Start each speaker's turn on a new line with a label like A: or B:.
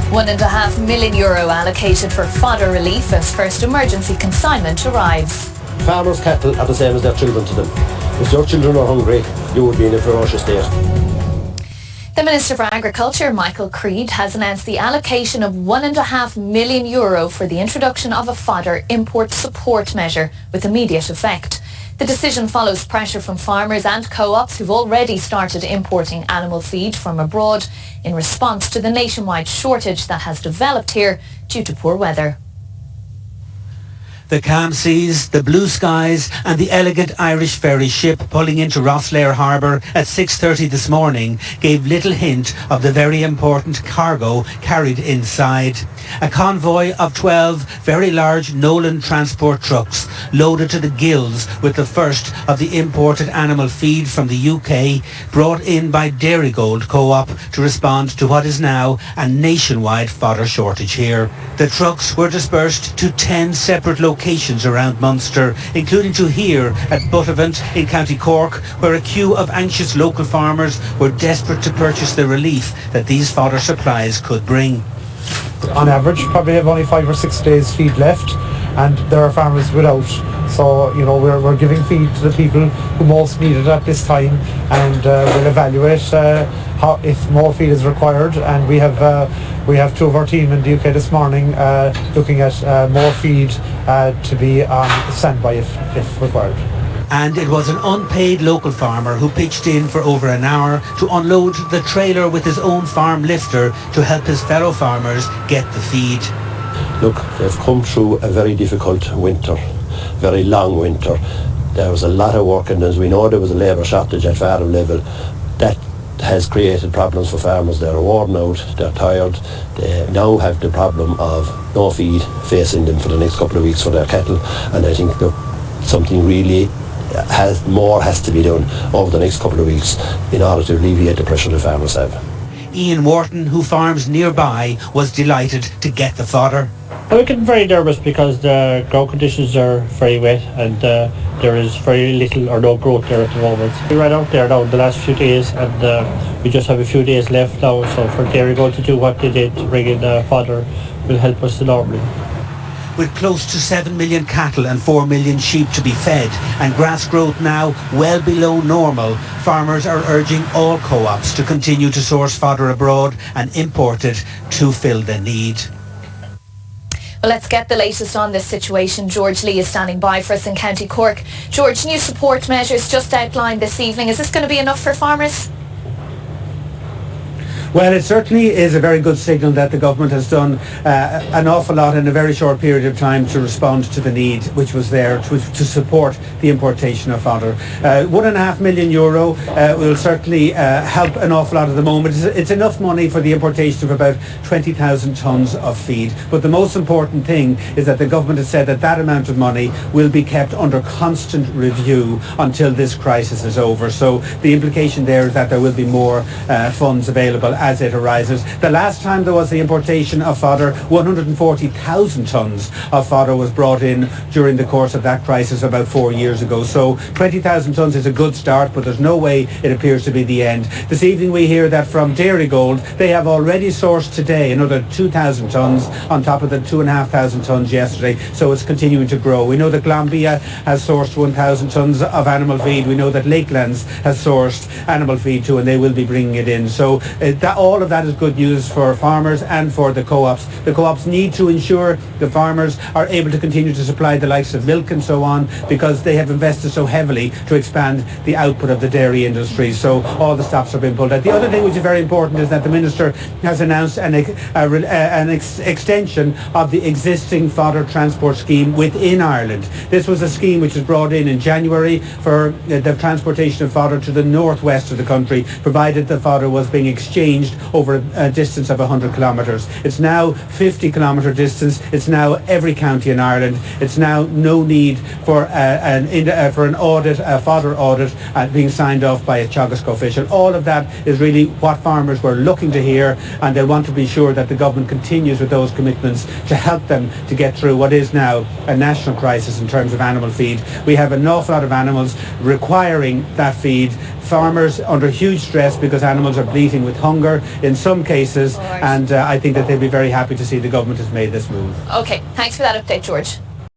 A: €1.5 million allocated for fodder relief as first emergency consignment arrives.
B: Farmers' cattle are the same as their children to them. If your children are hungry, you would be in a ferocious state.
A: The Minister for Agriculture, Michael Creed, has announced the allocation of €1.5 million for the introduction of a fodder import support measure with immediate effect. The decision follows pressure from farmers and co-ops who've already started importing animal feed from abroad in response to the nationwide shortage that has developed here due to poor weather.
C: The calm seas, the blue skies and the elegant Irish ferry ship pulling into Rosslare Harbour at 6:30 this morning gave little hint of the very important cargo carried inside. A convoy of 12 very large Nolan Transport trucks loaded to the gills with the first of the imported animal feed from the UK brought in by Dairygold Co-op to respond to what is now a nationwide fodder shortage here. The trucks were dispersed to 10 separate locations around Munster, including to here at Buttevant in County Cork, where a queue of anxious local farmers were desperate to purchase the relief that these fodder supplies could bring.
D: On average, probably have only 5 or 6 days feed left, and there are farmers without. So, you know, we're giving feed to the people who most need it at this time, and we'll evaluate how, if more feed is required. And we have 2 of our team in the UK this morning looking at more feed to be on standby if required.
C: And it was an unpaid local farmer who pitched in for over an hour to unload the trailer with his own farm lifter to help his fellow farmers get the feed.
B: Look, they've come through a very difficult winter, very long winter. There was a lot of work, and as we know, there was a labour shortage at farm level. That has created problems for farmers. They're worn out, they're tired. They now have the problem of no feed facing them for the next couple of weeks for their cattle, and I think that something really has to be done over the next couple of weeks in order to alleviate the pressure the farmers have.
C: Ian Wharton, who farms nearby, was delighted to get the fodder.
E: We're getting very nervous because the ground conditions are very wet, and there is very little or no growth there at the moment. We ran out there now in the last few days, and we just have a few days left now, so for Dairygold to do what they did to bring in fodder will help us enormously.
C: With close to 7 million cattle and 4 million sheep to be fed and grass growth now well below normal, farmers are urging all co-ops to continue to source fodder abroad and import it to fill the need.
A: Well, let's get the latest on this situation. George Lee is standing by for us in County Cork. George, new support measures just outlined this evening. Is this going to be enough for farmers?
F: Well, it certainly is a very good signal that the government has done an awful lot in a very short period of time to respond to the need which was there to support the importation of fodder. €1.5 million will certainly help an awful lot at the moment. It's enough money for the importation of about 20,000 tonnes of feed. But the most important thing is that the government has said that that amount of money will be kept under constant review until this crisis is over. So the implication there is that there will be more funds available as it arises. The last time there was the importation of fodder, 140,000 tonnes of fodder was brought in during the course of that crisis about 4 years ago. So 20,000 tonnes is a good start, but there's no way it appears to be the end. This evening we hear that from Dairygold they have already sourced today another 2,000 tonnes on top of the 2,500 tonnes yesterday, so it's continuing to grow. We know that Glanbia has sourced 1,000 tonnes of animal feed. We know that Lakelands has sourced animal feed too, and they will be bringing it in. So all of that is good news for farmers and for the co-ops. The co-ops need to ensure the farmers are able to continue to supply the likes of milk and so on, because they have invested so heavily to expand the output of the dairy industry. So all the stops have been pulled out. The other thing which is very important is that the Minister has announced an extension of the existing fodder transport scheme within Ireland. This was a scheme which was brought in January for the transportation of fodder to the northwest of the country, provided the fodder was being exchanged over a distance of 100 kilometres. It's now 50 kilometre distance. It's now every county in Ireland. It's now no need for an audit, a fodder audit, being signed off by a Teagasc official. All of that is really what farmers were looking to hear, and they want to be sure that the government continues with those commitments to help them to get through what is now a national crisis in terms of animal feed. We have an awful lot of animals requiring that feed farmers under huge stress because animals are bleating with hunger in some cases, and I think that they'd be very happy to see the government has made this move.
A: Okay, thanks for that update, George.